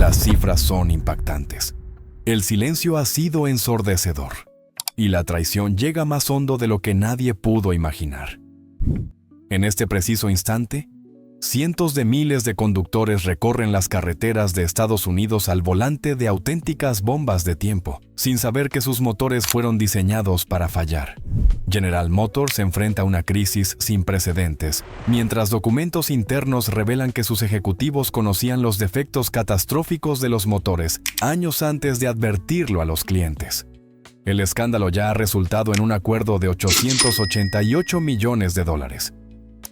Las cifras son impactantes. El silencio ha sido ensordecedor. Y la traición llega más hondo de lo que nadie pudo imaginar. En este preciso instante, cientos de miles de conductores recorren las carreteras de Estados Unidos al volante de auténticas bombas de tiempo, sin saber que sus motores fueron diseñados para fallar. General Motors se enfrenta a una crisis sin precedentes, mientras documentos internos revelan que sus ejecutivos conocían los defectos catastróficos de los motores años antes de advertirlo a los clientes. El escándalo ya ha resultado en un acuerdo de $888 millones.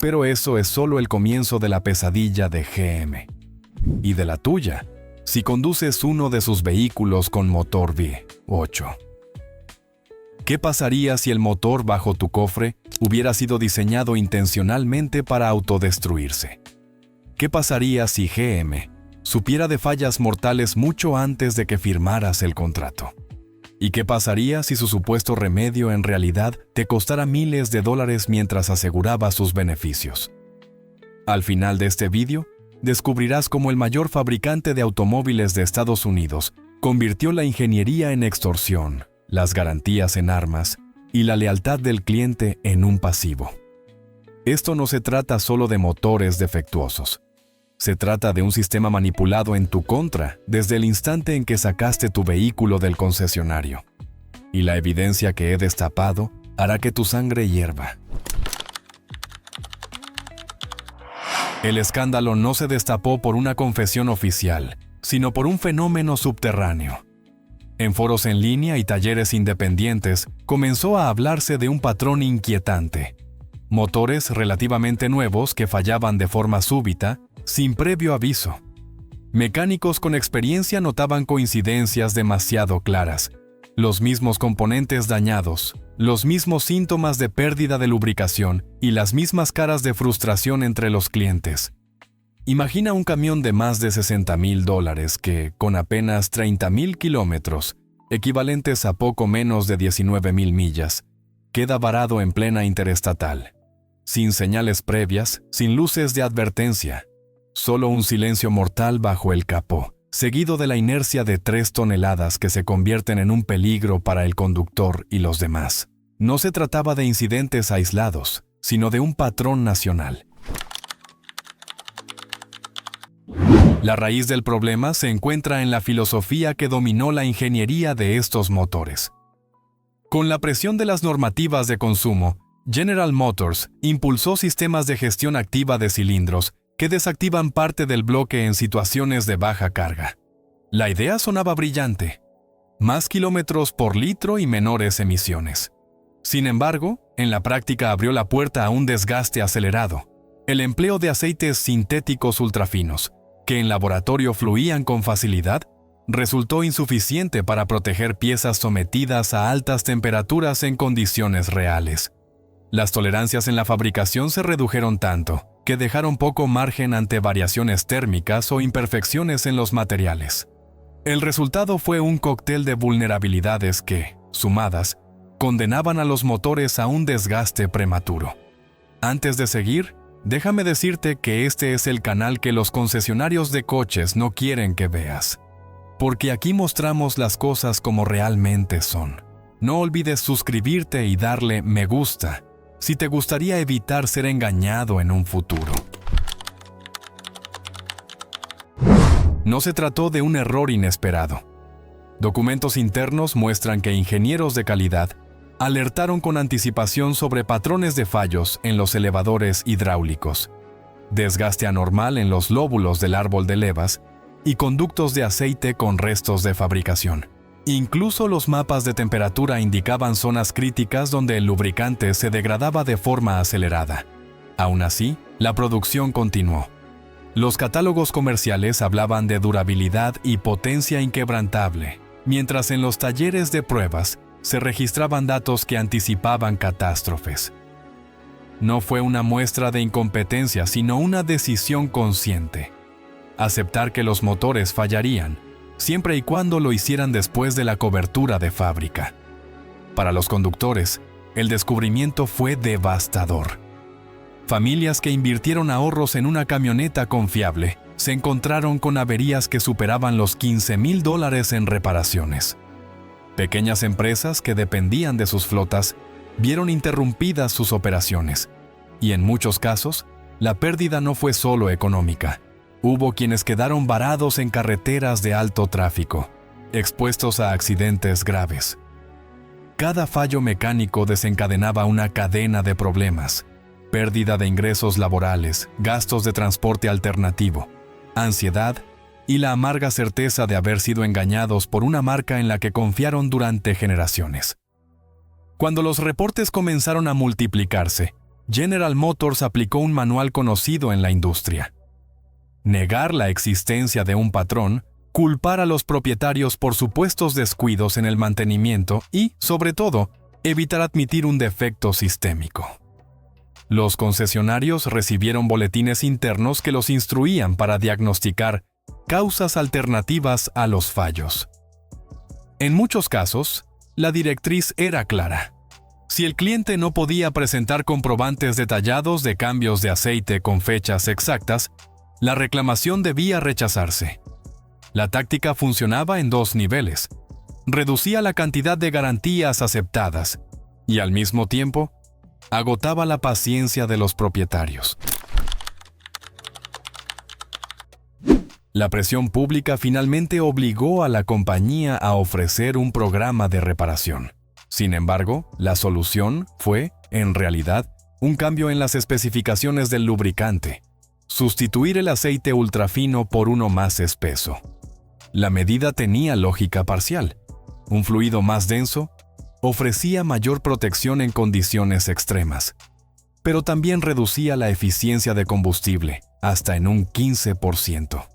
Pero eso es solo el comienzo de la pesadilla de GM. Y de la tuya, si conduces uno de sus vehículos con motor V8. ¿Qué pasaría si el motor bajo tu cofre hubiera sido diseñado intencionalmente para autodestruirse? ¿Qué pasaría si GM supiera de fallas mortales mucho antes de que firmaras el contrato? ¿Y qué pasaría si su supuesto remedio en realidad te costara miles de dólares mientras aseguraba sus beneficios? Al final de este vídeo, descubrirás cómo el mayor fabricante de automóviles de Estados Unidos convirtió la ingeniería en extorsión, las garantías en armas y la lealtad del cliente en un pasivo. Esto no se trata solo de motores defectuosos. Se trata de un sistema manipulado en tu contra desde el instante en que sacaste tu vehículo del concesionario. Y la evidencia que he destapado hará que tu sangre hierva. El escándalo no se destapó por una confesión oficial, sino por un fenómeno subterráneo. En foros en línea y talleres independientes comenzó a hablarse de un patrón inquietante. Motores relativamente nuevos que fallaban de forma súbita, sin previo aviso. Mecánicos con experiencia notaban coincidencias demasiado claras, los mismos componentes dañados, los mismos síntomas de pérdida de lubricación y las mismas caras de frustración entre los clientes. Imagina un camión de más de $60,000 que, con apenas 30,000 kilómetros, equivalentes a poco menos de 19,000 millas, queda varado en plena interestatal, sin señales previas, sin luces de advertencia, solo un silencio mortal bajo el capó, seguido de la inercia de 3 toneladas que se convierten en un peligro para el conductor y los demás. No se trataba de incidentes aislados, sino de un patrón nacional. La raíz del problema se encuentra en la filosofía que dominó la ingeniería de estos motores. Con la presión de las normativas de consumo, General Motors impulsó sistemas de gestión activa de cilindros que desactivan parte del bloque en situaciones de baja carga. La idea sonaba brillante: más kilómetros por litro y menores emisiones. Sin embargo, en la práctica abrió la puerta a un desgaste acelerado, el empleo de aceites sintéticos ultrafinos, que en laboratorio fluían con facilidad, resultó insuficiente para proteger piezas sometidas a altas temperaturas en condiciones reales. Las tolerancias en la fabricación se redujeron tanto que dejaron poco margen ante variaciones térmicas o imperfecciones en los materiales. El resultado fue un cóctel de vulnerabilidades que, sumadas, condenaban a los motores a un desgaste prematuro. Antes de seguir, déjame decirte que este es el canal que los concesionarios de coches no quieren que veas, porque aquí mostramos las cosas como realmente son. No olvides suscribirte y darle me gusta si te gustaría evitar ser engañado en un futuro. No se trató de un error inesperado. Documentos internos muestran que ingenieros de calidad alertaron con anticipación sobre patrones de fallos en los elevadores hidráulicos, desgaste anormal en los lóbulos del árbol de levas y conductos de aceite con restos de fabricación. Incluso los mapas de temperatura indicaban zonas críticas donde el lubricante se degradaba de forma acelerada. Aún así, la producción continuó. Los catálogos comerciales hablaban de durabilidad y potencia inquebrantable, mientras en los talleres de pruebas se registraban datos que anticipaban catástrofes. No fue una muestra de incompetencia, sino una decisión consciente: aceptar que los motores fallarían, siempre y cuando lo hicieran después de la cobertura de fábrica. Para los conductores, el descubrimiento fue devastador. Familias que invirtieron ahorros en una camioneta confiable se encontraron con averías que superaban los $15,000 en reparaciones. Pequeñas empresas que dependían de sus flotas vieron interrumpidas sus operaciones, y en muchos casos, la pérdida no fue solo económica. Hubo quienes quedaron varados en carreteras de alto tráfico, expuestos a accidentes graves. Cada fallo mecánico desencadenaba una cadena de problemas: pérdida de ingresos laborales, gastos de transporte alternativo, ansiedad y la amarga certeza de haber sido engañados por una marca en la que confiaron durante generaciones. Cuando los reportes comenzaron a multiplicarse, General Motors aplicó un manual conocido en la industria: negar la existencia de un patrón, culpar a los propietarios por supuestos descuidos en el mantenimiento y, sobre todo, evitar admitir un defecto sistémico. Los concesionarios recibieron boletines internos que los instruían para diagnosticar causas alternativas a los fallos. En muchos casos, la directriz era clara: si el cliente no podía presentar comprobantes detallados de cambios de aceite con fechas exactas, la reclamación debía rechazarse. La táctica funcionaba en dos niveles: reducía la cantidad de garantías aceptadas y, al mismo tiempo, agotaba la paciencia de los propietarios. La presión pública finalmente obligó a la compañía a ofrecer un programa de reparación. Sin embargo, la solución fue, en realidad, un cambio en las especificaciones del lubricante: sustituir el aceite ultrafino por uno más espeso. La medida tenía lógica parcial. Un fluido más denso ofrecía mayor protección en condiciones extremas, pero también reducía la eficiencia de combustible hasta en un 15%.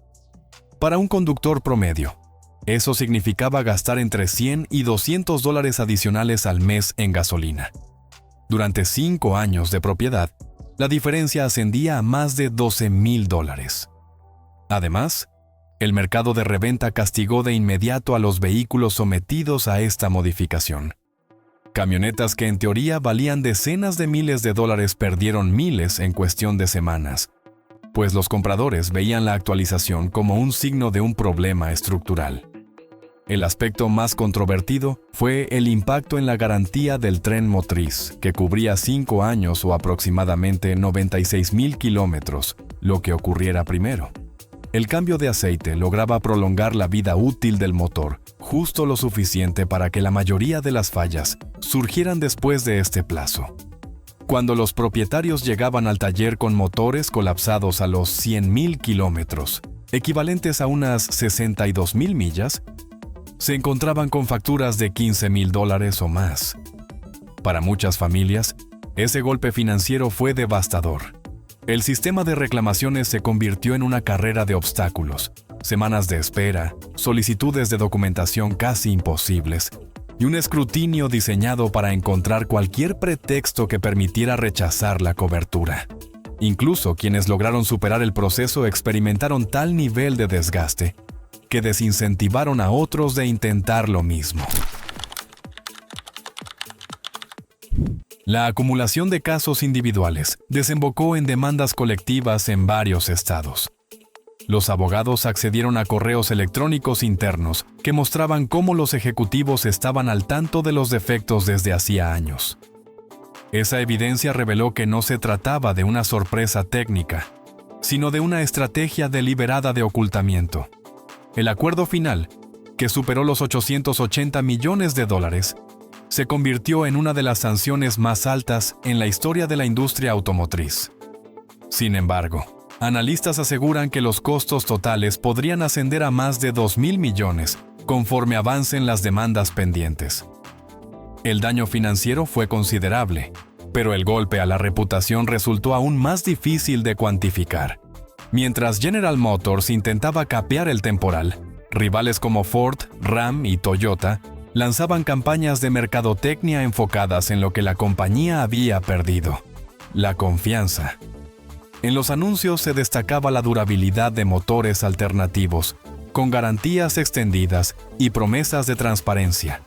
Para un conductor promedio, eso significaba gastar entre $100 y $200 adicionales al mes en gasolina. Durante 5 años de propiedad, la diferencia ascendía a más de $12,000. Además, el mercado de reventa castigó de inmediato a los vehículos sometidos a esta modificación. Camionetas que en teoría valían decenas de miles de dólares perdieron miles en cuestión de semanas, pues los compradores veían la actualización como un signo de un problema estructural. El aspecto más controvertido fue el impacto en la garantía del tren motriz, que cubría 5 años o aproximadamente 96,000 kilómetros, lo que ocurriera primero. El cambio de aceite lograba prolongar la vida útil del motor, justo lo suficiente para que la mayoría de las fallas surgieran después de este plazo. Cuando los propietarios llegaban al taller con motores colapsados a los 100,000 kilómetros, equivalentes a unas 62,000 millas, se encontraban con facturas de $15,000 o más. Para muchas familias, ese golpe financiero fue devastador. El sistema de reclamaciones se convirtió en una carrera de obstáculos: semanas de espera, solicitudes de documentación casi imposibles, y un escrutinio diseñado para encontrar cualquier pretexto que permitiera rechazar la cobertura. Incluso quienes lograron superar el proceso experimentaron tal nivel de desgaste que desincentivaron a otros de intentar lo mismo. La acumulación de casos individuales desembocó en demandas colectivas en varios estados. Los abogados accedieron a correos electrónicos internos que mostraban cómo los ejecutivos estaban al tanto de los defectos desde hacía años. Esa evidencia reveló que no se trataba de una sorpresa técnica, sino de una estrategia deliberada de ocultamiento. El acuerdo final, que superó los $880 millones, se convirtió en una de las sanciones más altas en la historia de la industria automotriz. Sin embargo, analistas aseguran que los costos totales podrían ascender a más de $2,000 millones conforme avancen las demandas pendientes. El daño financiero fue considerable, pero el golpe a la reputación resultó aún más difícil de cuantificar. Mientras General Motors intentaba capear el temporal, rivales como Ford, Ram y Toyota lanzaban campañas de mercadotecnia enfocadas en lo que la compañía había perdido: la confianza. En los anuncios se destacaba la durabilidad de motores alternativos, con garantías extendidas y promesas de transparencia.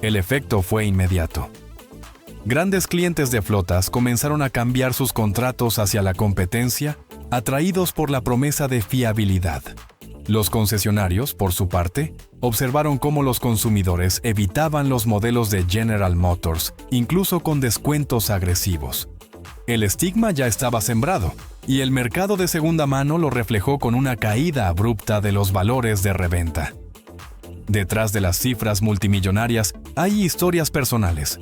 El efecto fue inmediato. Grandes clientes de flotas comenzaron a cambiar sus contratos hacia la competencia atraídos por la promesa de fiabilidad. Los concesionarios, por su parte, observaron cómo los consumidores evitaban los modelos de General Motors, incluso con descuentos agresivos. El estigma ya estaba sembrado, y el mercado de segunda mano lo reflejó con una caída abrupta de los valores de reventa. Detrás de las cifras multimillonarias hay historias personales.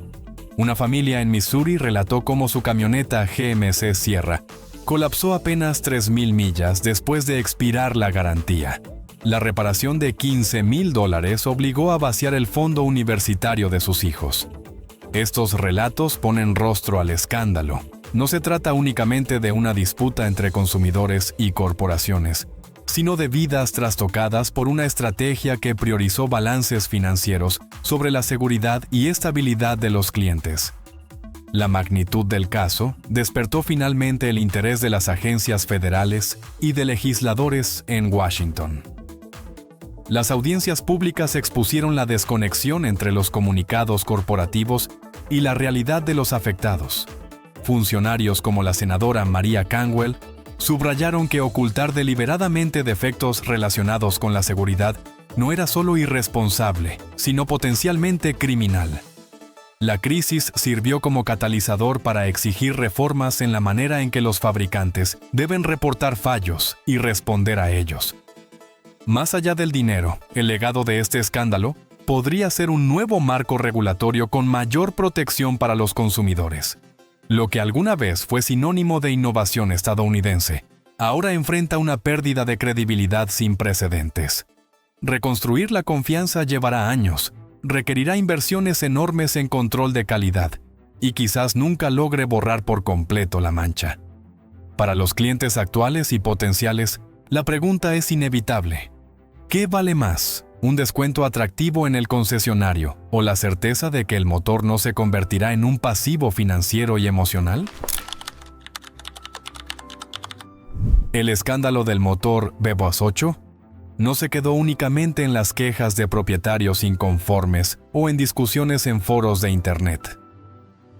Una familia en Missouri relató cómo su camioneta GMC Sierra colapsó apenas 3,000 millas después de expirar la garantía. La reparación de $15,000 obligó a vaciar el fondo universitario de sus hijos. Estos relatos ponen rostro al escándalo. No se trata únicamente de una disputa entre consumidores y corporaciones, sino de vidas trastocadas por una estrategia que priorizó balances financieros sobre la seguridad y estabilidad de los clientes. La magnitud del caso despertó finalmente el interés de las agencias federales y de legisladores en Washington. Las audiencias públicas expusieron la desconexión entre los comunicados corporativos y la realidad de los afectados. Funcionarios como la senadora Maria Cantwell subrayaron que ocultar deliberadamente defectos relacionados con la seguridad no era solo irresponsable, sino potencialmente criminal. La crisis sirvió como catalizador para exigir reformas en la manera en que los fabricantes deben reportar fallos y responder a ellos. Más allá del dinero, el legado de este escándalo podría ser un nuevo marco regulatorio con mayor protección para los consumidores. Lo que alguna vez fue sinónimo de innovación estadounidense, ahora enfrenta una pérdida de credibilidad sin precedentes. Reconstruir la confianza llevará años, requerirá inversiones enormes en control de calidad, y quizás nunca logre borrar por completo la mancha. Para los clientes actuales y potenciales, la pregunta es inevitable. ¿Qué vale más? ¿Un descuento atractivo en el concesionario o la certeza de que el motor no se convertirá en un pasivo financiero y emocional? El escándalo del motor Bebas 8 no se quedó únicamente en las quejas de propietarios inconformes o en discusiones en foros de Internet.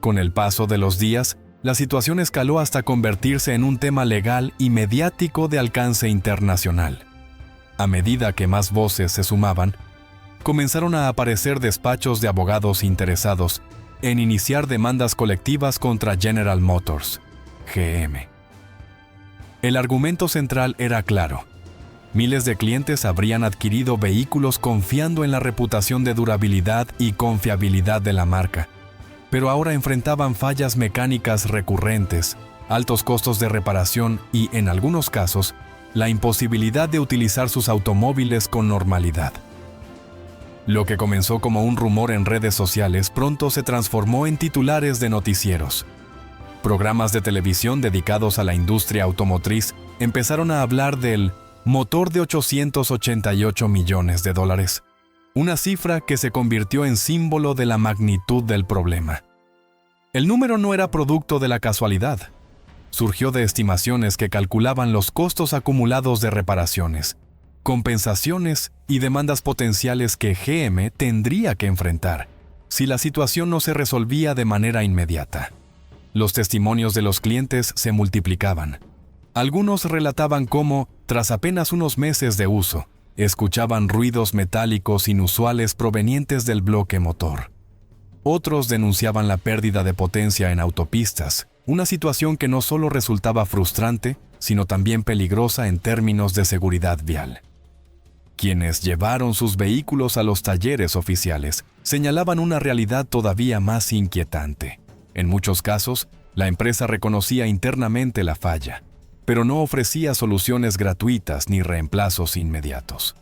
Con el paso de los días, la situación escaló hasta convertirse en un tema legal y mediático de alcance internacional. A medida que más voces se sumaban, comenzaron a aparecer despachos de abogados interesados en iniciar demandas colectivas contra General Motors, GM. El argumento central era claro. Miles de clientes habrían adquirido vehículos confiando en la reputación de durabilidad y confiabilidad de la marca, pero ahora enfrentaban fallas mecánicas recurrentes, altos costos de reparación y, en algunos casos, la imposibilidad de utilizar sus automóviles con normalidad. Lo que comenzó como un rumor en redes sociales pronto se transformó en titulares de noticieros. Programas de televisión dedicados a la industria automotriz empezaron a hablar del motor de $888 millones, una cifra que se convirtió en símbolo de la magnitud del problema. El número no era producto de la casualidad. Surgió de estimaciones que calculaban los costos acumulados de reparaciones, compensaciones y demandas potenciales que GM tendría que enfrentar si la situación no se resolvía de manera inmediata. Los testimonios de los clientes se multiplicaban. Algunos relataban cómo, tras apenas unos meses de uso, escuchaban ruidos metálicos inusuales provenientes del bloque motor. Otros denunciaban la pérdida de potencia en autopistas, una situación que no solo resultaba frustrante, sino también peligrosa en términos de seguridad vial. Quienes llevaron sus vehículos a los talleres oficiales señalaban una realidad todavía más inquietante. En muchos casos, la empresa reconocía internamente la falla, pero no ofrecía soluciones gratuitas ni reemplazos inmediatos.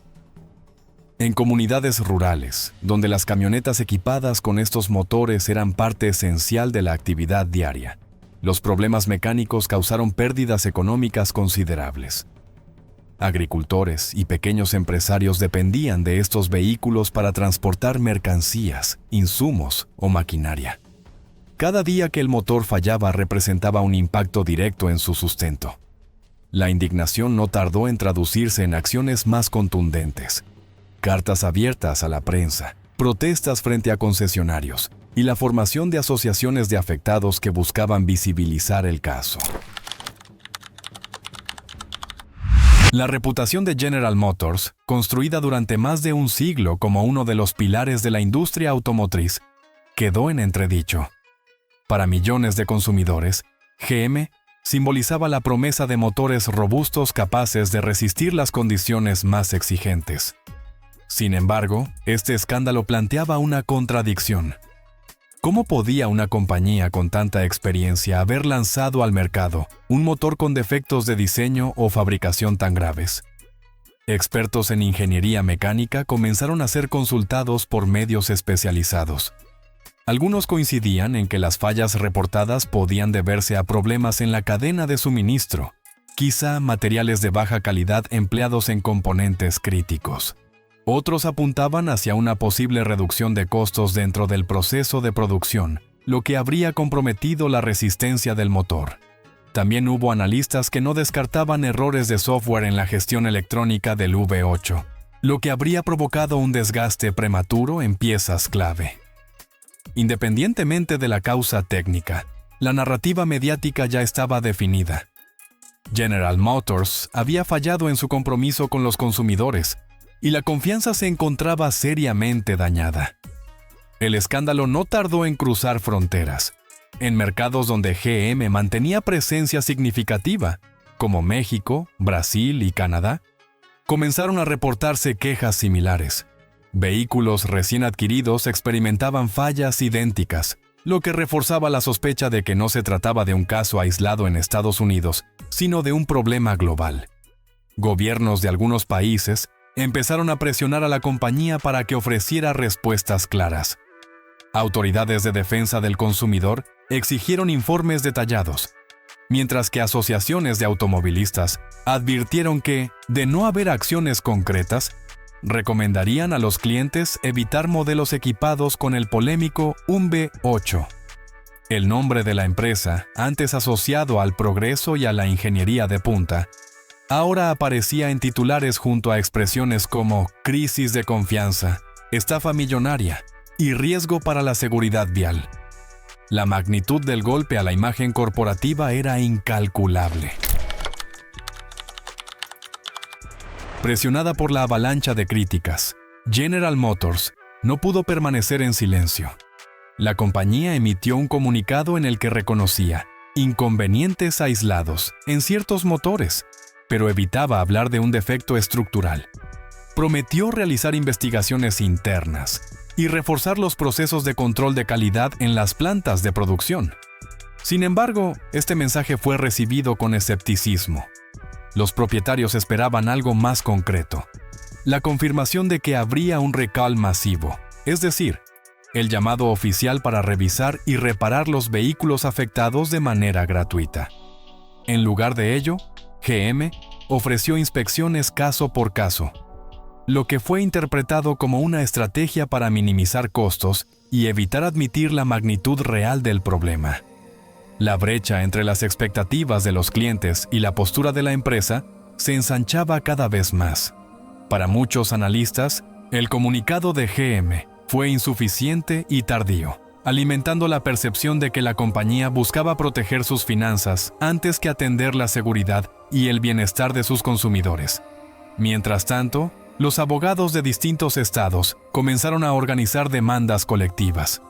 En comunidades rurales, donde las camionetas equipadas con estos motores eran parte esencial de la actividad diaria, los problemas mecánicos causaron pérdidas económicas considerables. Agricultores y pequeños empresarios dependían de estos vehículos para transportar mercancías, insumos o maquinaria. Cada día que el motor fallaba representaba un impacto directo en su sustento. La indignación no tardó en traducirse en acciones más contundentes. Cartas abiertas a la prensa, protestas frente a concesionarios y la formación de asociaciones de afectados que buscaban visibilizar el caso. La reputación de General Motors, construida durante más de un siglo como uno de los pilares de la industria automotriz, quedó en entredicho. Para millones de consumidores, GM simbolizaba la promesa de motores robustos capaces de resistir las condiciones más exigentes. Sin embargo, este escándalo planteaba una contradicción. ¿Cómo podía una compañía con tanta experiencia haber lanzado al mercado un motor con defectos de diseño o fabricación tan graves? Expertos en ingeniería mecánica comenzaron a ser consultados por medios especializados. Algunos coincidían en que las fallas reportadas podían deberse a problemas en la cadena de suministro, quizá materiales de baja calidad empleados en componentes críticos. Otros apuntaban hacia una posible reducción de costos dentro del proceso de producción, lo que habría comprometido la resistencia del motor. También hubo analistas que no descartaban errores de software en la gestión electrónica del V8, lo que habría provocado un desgaste prematuro en piezas clave. Independientemente de la causa técnica, la narrativa mediática ya estaba definida. General Motors había fallado en su compromiso con los consumidores, y la confianza se encontraba seriamente dañada. El escándalo no tardó en cruzar fronteras. En mercados donde GM mantenía presencia significativa, como México, Brasil y Canadá, comenzaron a reportarse quejas similares. Vehículos recién adquiridos experimentaban fallas idénticas, lo que reforzaba la sospecha de que no se trataba de un caso aislado en Estados Unidos, sino de un problema global. Gobiernos de algunos países empezaron a presionar a la compañía para que ofreciera respuestas claras. Autoridades de defensa del consumidor exigieron informes detallados, mientras que asociaciones de automovilistas advirtieron que, de no haber acciones concretas, recomendarían a los clientes evitar modelos equipados con el polémico V8. El nombre de la empresa, antes asociado al progreso y a la ingeniería de punta, ahora aparecía en titulares junto a expresiones como crisis de confianza, estafa millonaria y riesgo para la seguridad vial. La magnitud del golpe a la imagen corporativa era incalculable. Presionada por la avalancha de críticas, General Motors no pudo permanecer en silencio. La compañía emitió un comunicado en el que reconocía inconvenientes aislados en ciertos motores, pero evitaba hablar de un defecto estructural. Prometió realizar investigaciones internas y reforzar los procesos de control de calidad en las plantas de producción. Sin embargo, este mensaje fue recibido con escepticismo. Los propietarios esperaban algo más concreto: la confirmación de que habría un recall masivo, es decir, el llamado oficial para revisar y reparar los vehículos afectados de manera gratuita. En lugar de ello, GM ofreció inspecciones caso por caso, lo que fue interpretado como una estrategia para minimizar costos y evitar admitir la magnitud real del problema. La brecha entre las expectativas de los clientes y la postura de la empresa se ensanchaba cada vez más. Para muchos analistas, el comunicado de GM fue insuficiente y tardío, alimentando la percepción de que la compañía buscaba proteger sus finanzas antes que atender la seguridad y el bienestar de sus consumidores. Mientras tanto, los abogados de distintos estados comenzaron a organizar demandas colectivas.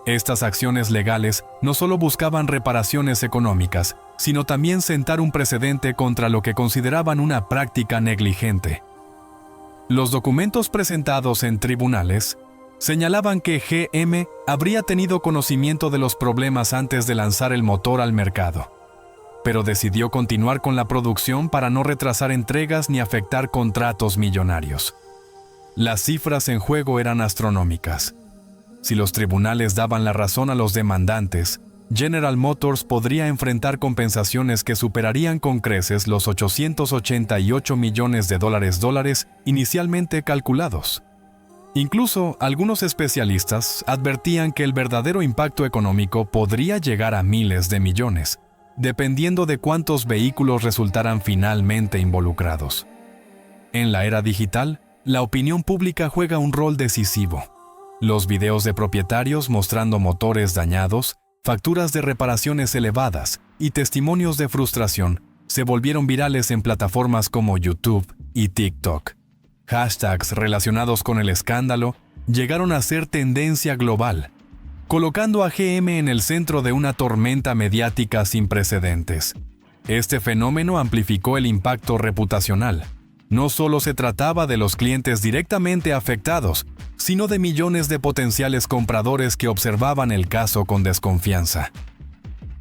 Estas acciones legales no solo buscaban reparaciones económicas, sino también sentar un precedente contra lo que consideraban una práctica negligente. Los documentos presentados en tribunales señalaban que GM habría tenido conocimiento de los problemas antes de lanzar el motor al mercado, pero decidió continuar con la producción para no retrasar entregas ni afectar contratos millonarios. Las cifras en juego eran astronómicas. Si los tribunales daban la razón a los demandantes, General Motors podría enfrentar compensaciones que superarían con creces los $888 millones inicialmente calculados. Incluso algunos especialistas advertían que el verdadero impacto económico podría llegar a miles de millones, dependiendo de cuántos vehículos resultaran finalmente involucrados. En la era digital, la opinión pública juega un rol decisivo. Los videos de propietarios mostrando motores dañados, facturas de reparaciones elevadas y testimonios de frustración se volvieron virales en plataformas como YouTube y TikTok. Hashtags relacionados con el escándalo llegaron a ser tendencia global, colocando a GM en el centro de una tormenta mediática sin precedentes. Este fenómeno amplificó el impacto reputacional. No solo se trataba de los clientes directamente afectados, sino de millones de potenciales compradores que observaban el caso con desconfianza.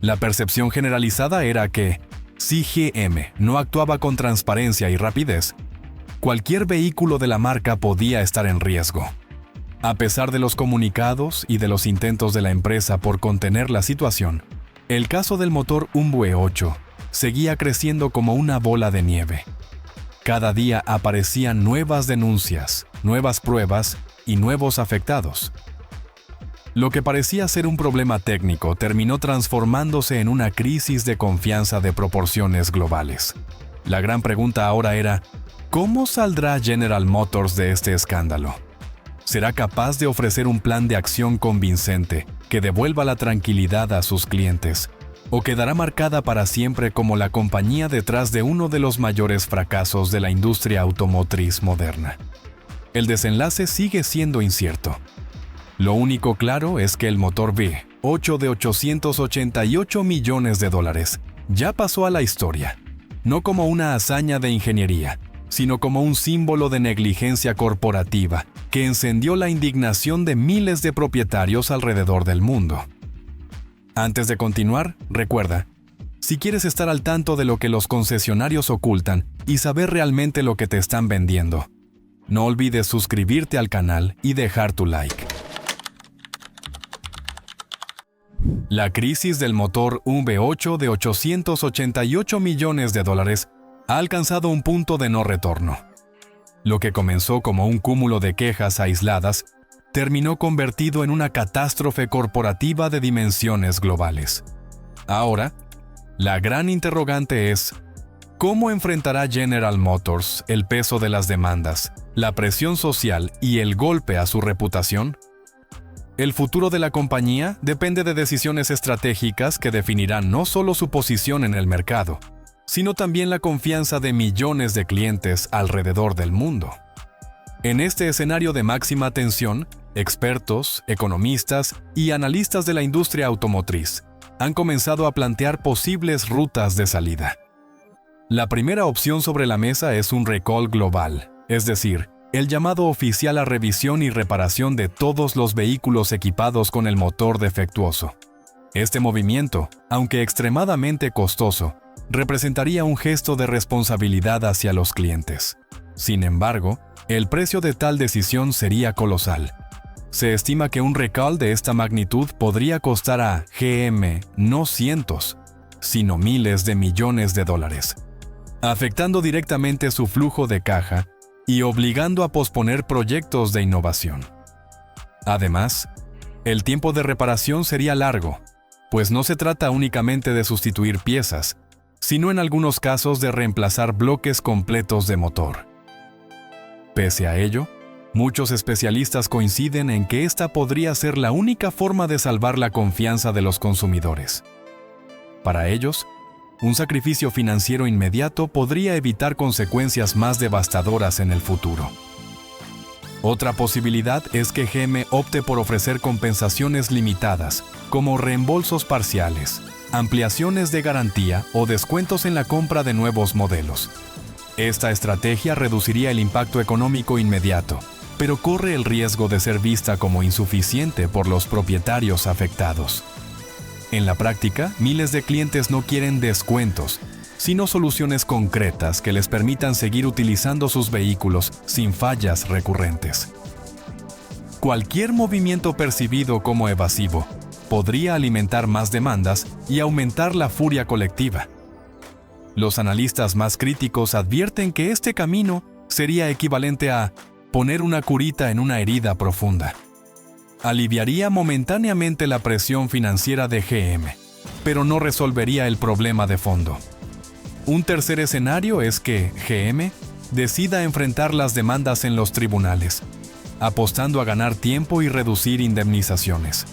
La percepción generalizada era que, si GM no actuaba con transparencia y rapidez, cualquier vehículo de la marca podía estar en riesgo. A pesar de los comunicados y de los intentos de la empresa por contener la situación, el caso del motor V8 seguía creciendo como una bola de nieve. Cada día aparecían nuevas denuncias, nuevas pruebas y nuevos afectados. Lo que parecía ser un problema técnico terminó transformándose en una crisis de confianza de proporciones globales. La gran pregunta ahora era, ¿cómo saldrá General Motors de este escándalo? ¿Será capaz de ofrecer un plan de acción convincente que devuelva la tranquilidad a sus clientes? ¿O quedará marcada para siempre como la compañía detrás de uno de los mayores fracasos de la industria automotriz moderna? El desenlace sigue siendo incierto. Lo único claro es que el motor V8 de $888 millones ya pasó a la historia, no como una hazaña de ingeniería, sino como un símbolo de negligencia corporativa que encendió la indignación de miles de propietarios alrededor del mundo. Antes de continuar, recuerda, si quieres estar al tanto de lo que los concesionarios ocultan y saber realmente lo que te están vendiendo, no olvides suscribirte al canal y dejar tu like. La crisis del motor V8 de $888 millones ha alcanzado un punto de no retorno. Lo que comenzó como un cúmulo de quejas aisladas terminó convertido en una catástrofe corporativa de dimensiones globales. Ahora, la gran interrogante es, ¿cómo enfrentará General Motors el peso de las demandas, la presión social y el golpe a su reputación? El futuro de la compañía depende de decisiones estratégicas que definirán no solo su posición en el mercado, sino también la confianza de millones de clientes alrededor del mundo. En este escenario de máxima tensión, expertos, economistas y analistas de la industria automotriz han comenzado a plantear posibles rutas de salida. La primera opción sobre la mesa es un recall global, es decir, el llamado oficial a revisión y reparación de todos los vehículos equipados con el motor defectuoso. Este movimiento, aunque extremadamente costoso, representaría un gesto de responsabilidad hacia los clientes. Sin embargo, el precio de tal decisión sería colosal. Se estima que un recall de esta magnitud podría costar a GM no cientos, sino miles de millones de dólares, afectando directamente su flujo de caja y obligando a posponer proyectos de innovación. Además, el tiempo de reparación sería largo, pues no se trata únicamente de sustituir piezas, sino en algunos casos de reemplazar bloques completos de motor. Pese a ello, muchos especialistas coinciden en que esta podría ser la única forma de salvar la confianza de los consumidores. Para ellos, un sacrificio financiero inmediato podría evitar consecuencias más devastadoras en el futuro. Otra posibilidad es que GM opte por ofrecer compensaciones limitadas, como reembolsos parciales, ampliaciones de garantía o descuentos en la compra de nuevos modelos. Esta estrategia reduciría el impacto económico inmediato, pero corre el riesgo de ser vista como insuficiente por los propietarios afectados. En la práctica, miles de clientes no quieren descuentos, sino soluciones concretas que les permitan seguir utilizando sus vehículos sin fallas recurrentes. Cualquier movimiento percibido como evasivo podría alimentar más demandas y aumentar la furia colectiva. Los analistas más críticos advierten que este camino sería equivalente a poner una curita en una herida profunda. Aliviaría momentáneamente la presión financiera de GM, pero no resolvería el problema de fondo. Un tercer escenario es que GM decida enfrentar las demandas en los tribunales, apostando a ganar tiempo y reducir indemnizaciones.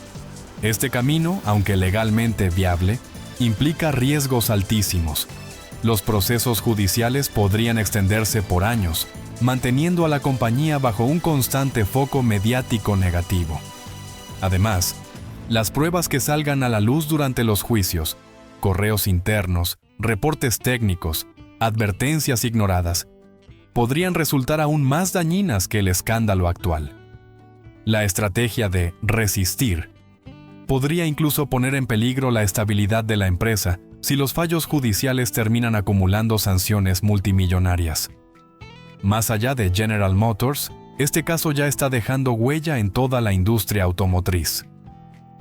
Este camino, aunque legalmente viable, implica riesgos altísimos. Los procesos judiciales podrían extenderse por años, manteniendo a la compañía bajo un constante foco mediático negativo. Además, las pruebas que salgan a la luz durante los juicios, correos internos, reportes técnicos, advertencias ignoradas, podrían resultar aún más dañinas que el escándalo actual. La estrategia de resistir podría incluso poner en peligro la estabilidad de la empresa si los fallos judiciales terminan acumulando sanciones multimillonarias. Más allá de General Motors, este caso ya está dejando huella en toda la industria automotriz.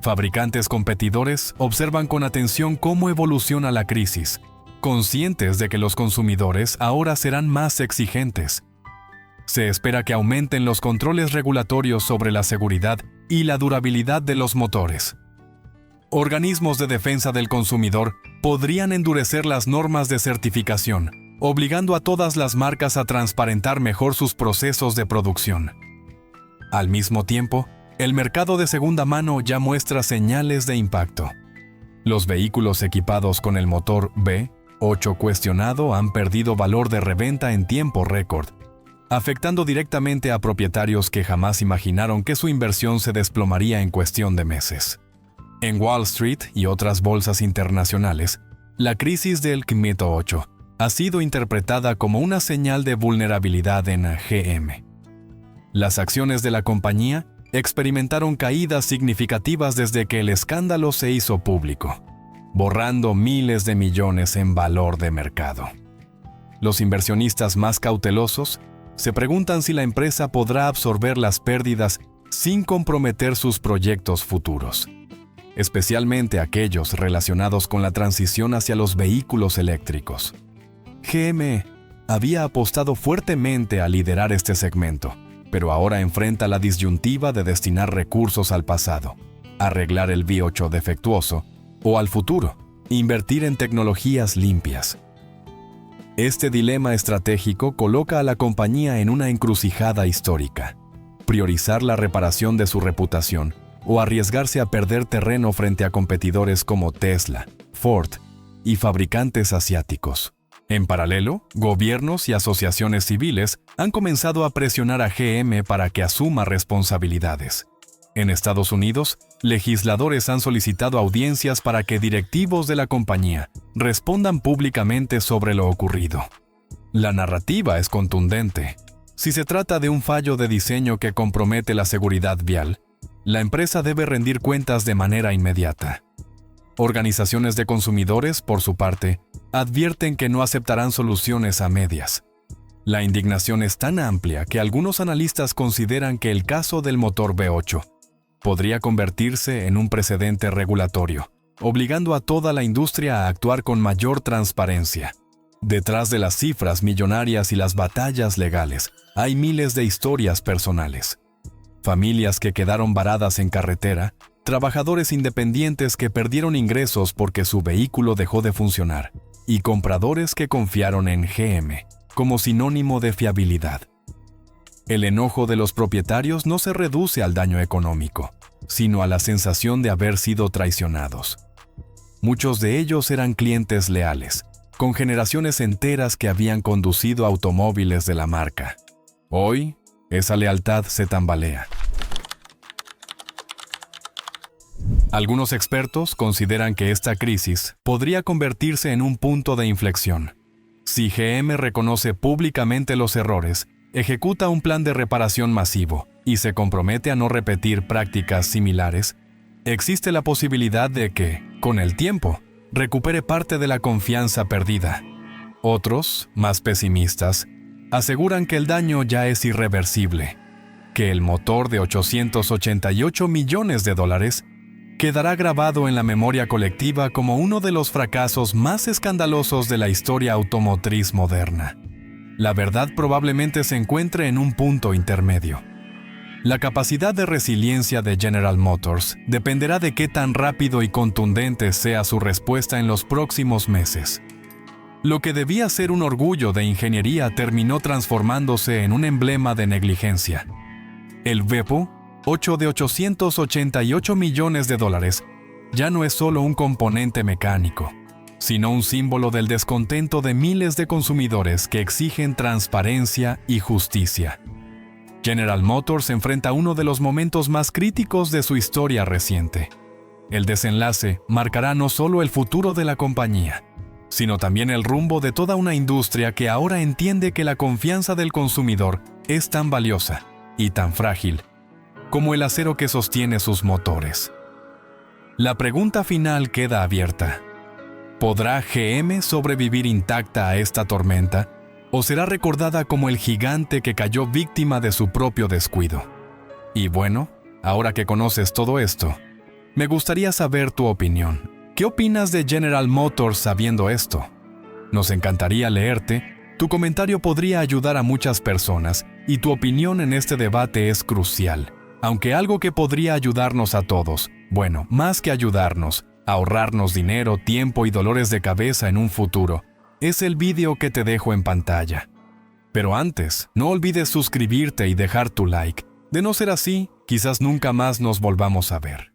Fabricantes competidores observan con atención cómo evoluciona la crisis, conscientes de que los consumidores ahora serán más exigentes. Se espera que aumenten los controles regulatorios sobre la seguridad y la durabilidad de los motores. Organismos de defensa del consumidor podrían endurecer las normas de certificación, obligando a todas las marcas a transparentar mejor sus procesos de producción. Al mismo tiempo, el mercado de segunda mano ya muestra señales de impacto. Los vehículos equipados con el motor V8 cuestionado han perdido valor de reventa en tiempo récord, afectando directamente a propietarios que jamás imaginaron que su inversión se desplomaría en cuestión de meses. En Wall Street y otras bolsas internacionales, la crisis del V8 ha sido interpretada como una señal de vulnerabilidad en GM. Las acciones de la compañía experimentaron caídas significativas desde que el escándalo se hizo público, borrando miles de millones en valor de mercado. Los inversionistas más cautelosos se preguntan si la empresa podrá absorber las pérdidas sin comprometer sus proyectos futuros, especialmente aquellos relacionados con la transición hacia los vehículos eléctricos. GM había apostado fuertemente a liderar este segmento, pero ahora enfrenta la disyuntiva de destinar recursos al pasado, arreglar el V8 defectuoso, o al futuro, invertir en tecnologías limpias. Este dilema estratégico coloca a la compañía en una encrucijada histórica: priorizar la reparación de su reputación o arriesgarse a perder terreno frente a competidores como Tesla, Ford y fabricantes asiáticos. En paralelo, gobiernos y asociaciones civiles han comenzado a presionar a GM para que asuma responsabilidades. En Estados Unidos, legisladores han solicitado audiencias para que directivos de la compañía respondan públicamente sobre lo ocurrido. La narrativa es contundente. Si se trata de un fallo de diseño que compromete la seguridad vial, la empresa debe rendir cuentas de manera inmediata. Organizaciones de consumidores, por su parte, advierten que no aceptarán soluciones a medias. La indignación es tan amplia que algunos analistas consideran que el caso del motor V8 podría convertirse en un precedente regulatorio, obligando a toda la industria a actuar con mayor transparencia. Detrás de las cifras millonarias y las batallas legales, hay miles de historias personales. Familias que quedaron varadas en carretera, trabajadores independientes que perdieron ingresos porque su vehículo dejó de funcionar, y compradores que confiaron en GM como sinónimo de fiabilidad. El enojo de los propietarios no se reduce al daño económico, sino a la sensación de haber sido traicionados. Muchos de ellos eran clientes leales, con generaciones enteras que habían conducido automóviles de la marca. Hoy, esa lealtad se tambalea. Algunos expertos consideran que esta crisis podría convertirse en un punto de inflexión. Si GM reconoce públicamente los errores, ejecuta un plan de reparación masivo y se compromete a no repetir prácticas similares, existe la posibilidad de que, con el tiempo, recupere parte de la confianza perdida. Otros, más pesimistas, aseguran que el daño ya es irreversible, que el motor de $888 millones quedará grabado en la memoria colectiva como uno de los fracasos más escandalosos de la historia automotriz moderna. La verdad probablemente se encuentre en un punto intermedio. La capacidad de resiliencia de General Motors dependerá de qué tan rápido y contundente sea su respuesta en los próximos meses. Lo que debía ser un orgullo de ingeniería terminó transformándose en un emblema de negligencia. El V8 de $888 millones ya no es solo un componente mecánico, sino un símbolo del descontento de miles de consumidores que exigen transparencia y justicia. General Motors enfrenta uno de los momentos más críticos de su historia reciente. El desenlace marcará no solo el futuro de la compañía, sino también el rumbo de toda una industria que ahora entiende que la confianza del consumidor es tan valiosa y tan frágil como el acero que sostiene sus motores. La pregunta final queda abierta. ¿Podrá GM sobrevivir intacta a esta tormenta o será recordada como el gigante que cayó víctima de su propio descuido? Y bueno, ahora que conoces todo esto, me gustaría saber tu opinión. ¿Qué opinas de General Motors sabiendo esto? Nos encantaría leerte. Tu comentario podría ayudar a muchas personas y tu opinión en este debate es crucial. Aunque algo que podría ayudarnos a todos, bueno, más que ayudarnos, ahorrarnos dinero, tiempo y dolores de cabeza en un futuro, es el vídeo que te dejo en pantalla. Pero antes, no olvides suscribirte y dejar tu like. De no ser así, quizás nunca más nos volvamos a ver.